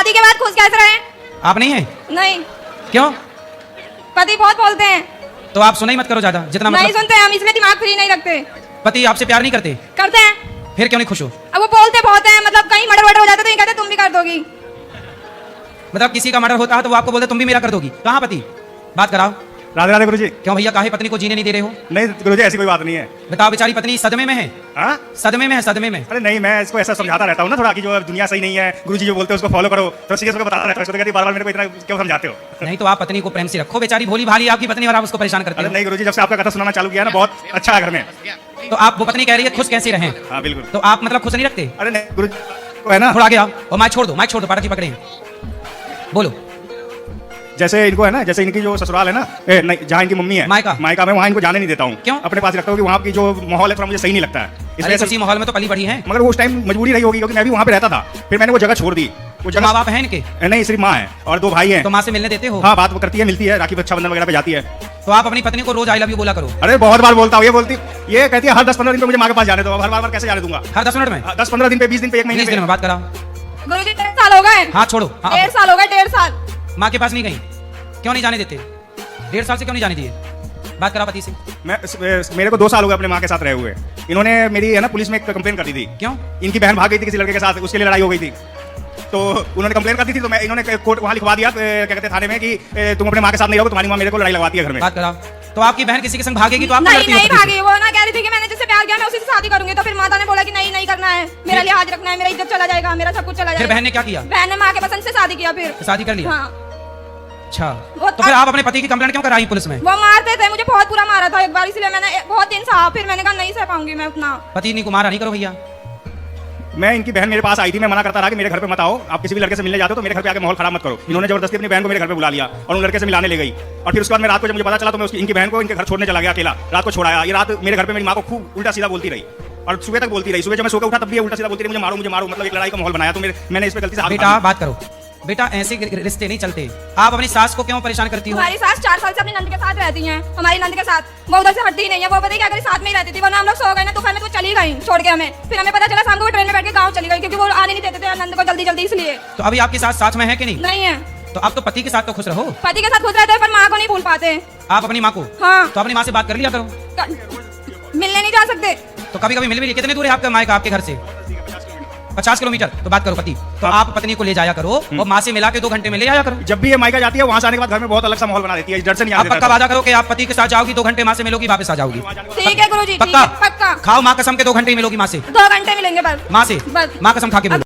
शादी के बाद खुश कैसे रहे? आप नहीं है? नहीं। क्यों? पति बहुत बोलते हैं। तो आप सुना ही मत करो ज्यादा, जितना नहीं मतलब। सुनते हम, इसलिए दिमाग फ्री नहीं रखते। पति आपसे प्यार नहीं करते? करते हैं। फिर क्यों नहीं खुश हो? अब वो बोलते बहुत हैं, मतलब कहीं मर्डर वर्डर हो जाता तो ये कहते तुम भी कर दोगी। मतलब किसी का मर्डर होता है तो वो आपको बोलते तुम भी मेरा कर दोगी। कहाँ पति? बात कराओ। राधे राधे गुरुजी। क्यों भैया, काहे पत्नी को जीने नहीं दे रहे हो? नहीं गुरुजी, ऐसी कोई बात नहीं है। बताओ, बेचारी पत्नी सदमे में है। हाँ? सदमे में है, सदमे में। अरे नहीं, मैं इसको ऐसा समझाता रहता हूँ ना थोड़ा कि जो दुनिया सही नहीं है, गुरुजी जो बोलते हैं उसको फॉलो करो, तो सीरियस होकर बताता रहता हूँ। इसको तो कहती बार-बार मेरे को इतना क्यों समझाते हो? नहीं तो आप पत्नी को प्रेम से रखो, बेचारी भोली भाली आपकी पत्नी, और आप उसको परेशान करते अरे हो। नहीं गुरुजी, जब से आपका कथा सुनाना चालू किया ना, बहुत अच्छा है घर में। तो आप वो पत्नी कह रही है खुश कैसे रहें? हाँ बिल्कुल। तो आप मतलब खुश नहीं रखते? अरे नहीं गुरुजी को है ना, थोड़ा आगे आओ और माइक छोड़ दो, माइक छोड़ दो, पाठक जी पकड़े। बोलो। जैसे इनको है ना, जैसे इनकी जो ससुराल है ना, नहीं जहाँ इनकी मम्मी है मायका में, वहाँ इनको जाने नहीं देता हूँ। क्यों? अपने पास रखता हूँ कि वहाँ की जो माहौल है थोड़ा मुझे सही नहीं लगता है, अरे इसलिए उसी माहौल में तो पली बड़ी है। मगर वो उस टाइम मजबूरी रही होगी, क्योंकि मैं भी वहाँ पे रहता था। फिर मैंने वो जगह छोड़ दी। वो तो जगह माँ बाप है इनके? नहीं, सिर्फ माँ है और 2 भाई हैं। तो माँ से मिलने देते हो? हाँ, बात करती है, मिलती है, राखी रक्षाबंधन वगैरह पे जाती है। तो आप अपनी पत्नी को रोज आई लव यू बोला करो। अरे बहुत बार बोलता हूँ, ये कहती है हर 10-15 दिन पे मुझे माँ के पास जाने दो। हर बार कैसे जाने दूंगा? हर 10 मिनट में? 10-15 दिन पे, 20 दिन पे, 1 महीने 20 दिन में बात कराओ। गुरुजी 1.5 साल हो गए। हाँ छोड़ो। हाँ, 1.5 साल हो गए, 1.5 साल। माँ के पास नहीं गई? क्यों नहीं जाने देते? 1.5 साल से क्यों नहीं जाने दिए? बात करा पति से। मेरे को 2 साल हो गए अपने माँ के साथ रहे हुए। इन्होंने मेरी है ना पुलिस में कंप्लेन कर दी थी। क्यों? इनकी बहन भाग गई थी किसी लड़के के साथ, उसके लिए लड़ाई हो गई थी। तो उन्होंने कंप्लेन कर दी थी, तो इन्होंने कोर्ट वहाँ लिखवा दिया, क्या कहते हैं, थाने में कि तुम अपने माँ के साथ नहीं रहोगे, तुम्हारी माँ मेरे को लड़ाई लगवाती है घर में। बात कराओ। तो आपकी बहन किसी के संग भागेगी तो आप नहीं भागी। वो ना कह रही थी कि मैंने जिससे प्यार किया मैं उसी से शादी करूंगी। तो फिर माता ने बोला कि नहीं करना है, मेरा लिहाज रखना है, मेरा इज्जत चला जाएगा, मेरा सब कुछ चला फिर जाएगा। बहन ने क्या किया? बहन ने माँ के पसंद से शादी किया। फिर शादी कर लिया? हाँ। अच्छा, तो फिर आप अपने पति की कंप्लेंट क्यों कराई पुलिस में? वो मारते थे, मुझे बहुत बुरा मारा था एक बार, इसलिए मैंने बहुत दिन सहा। फिर मैंने कहा नहीं सह पाऊंगी मैं उतना। पति नहीं को मारा नहीं करो भैया। मैं इनकी बहन मेरे पास आई थी, मैं मना करता रहा कि मेरे घर पे मत आओ, आप किसी भी लड़के से मिलने जाते हो तो मेरे घर पे आके माहौल खराब मत करो। इन्होंने जबरदस्ती अपनी बहन को मेरे घर पे बुला लिया और उन लड़के से मिलाने ले गई। और फिर उसके बाद मैं रात को जब मुझे पता चला तो मैं इनकी बहन को इनके घर छोड़ने चला गया अकेला। रात को छोड़ाया। ये रात मेरे घर पे मेरी माँ को खूब उल्टा सीधा बोलती रही और सुबह तक बोलती रही। सुबह जब मैं सो के उठा तब भी उल्टा सीधा बोलती रही, मुझे मारो। मतलब एक लड़ाई का माहौल बनाया। तो मैंने इस पे गलती से बेटा बात करो। बेटा ऐसे रिश्ते नहीं चलते। आप अपनी सास को क्यों परेशान करती हो? हमारी सास 4 साल से अपनी नंद के साथ रहती हैं। हमारी नंद के साथ वो उधर से हटती ही नहीं है। वो पता है क्या करी, साथ में ही रहती थी। वरना हम लोग सो गए ना दोपहर में तो चली गई छोड़ के हमें। फिर हमें पता चला शाम को वो ट्रेन में बैठ के गाँव चली गई, क्योंकि वो आने नहीं देते थे नंद को जल्दी, इसलिए। तो अभी आपकी सास साथ में है कि नहीं? नहीं है। तो आप तो पति के साथ तो खुश रहो। पति के साथ खुश रहते हैं पर माँ को नहीं भूल पाते। आप अपनी माँ को? हाँ। तो अपनी माँ से बात कर लिया करो। मिलने नहीं जा सकते। तो कभी मिल भी। कितने दूर है आपका मायका आपके घर से? 50 किलोमीटर। तो बात करो पति, तो आप पत्नी को ले जाया करो और माँ से मिला के 2 घंटे में ले आया करो। जब भी ये मायका जाती है वहां से आने के बाद घर में बहुत अलग सा माहौल बना देती है। डर से नहीं आप पक्का वादा करो कि आप पति के साथ जाओगी, 2 घंटे माँ से मिलोगी, वापस आ जाओगी। ठीक है गुरुजी, पक्का? पक्का। खाओ माँ कसम के 2 घंटे ही मिलोगी माँ से। 2 घंटे मिलेंगे बस माँ से। माँ कसम खा के बोलो।